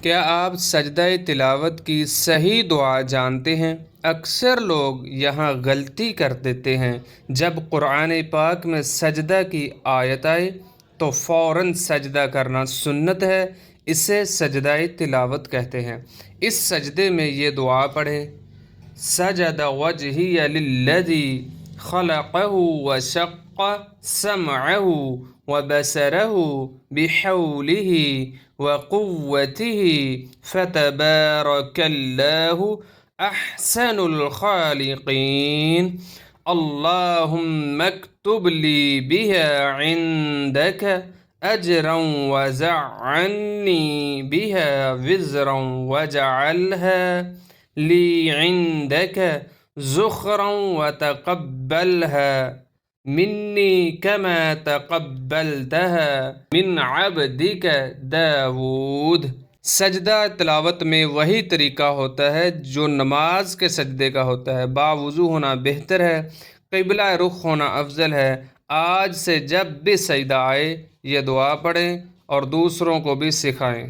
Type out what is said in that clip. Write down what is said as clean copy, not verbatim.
کیا آپ سجدہ تلاوت کی صحیح دعا جانتے ہیں؟ اکثر لوگ یہاں غلطی کر دیتے ہیں۔ جب قرآن پاک میں سجدہ کی آیت آئے تو فوراً سجدہ کرنا سنت ہے، اسے سجدہ تلاوت کہتے ہیں۔ اس سجدے میں یہ دعا پڑھیں: سجد وجہی للذی خلقہ وشق سمعہ وبصرہ بحولہ وقوتہ فتبارک اللہ احسن الخالقین اللہم اکتب لی بہا عندک اجرا وزعنی بہا وزرا وجعلہا لی عندک ذخرا وتقبلها منی کما تقبلتها من عبدک داود۔ سجدہ تلاوت میں وہی طریقہ ہوتا ہے جو نماز کے سجدے کا ہوتا ہے۔ باوضو ہونا بہتر ہے، قبلہ رخ ہونا افضل ہے۔ آج سے جب بھی سجدہ آئے یہ دعا پڑھیں اور دوسروں کو بھی سکھائیں۔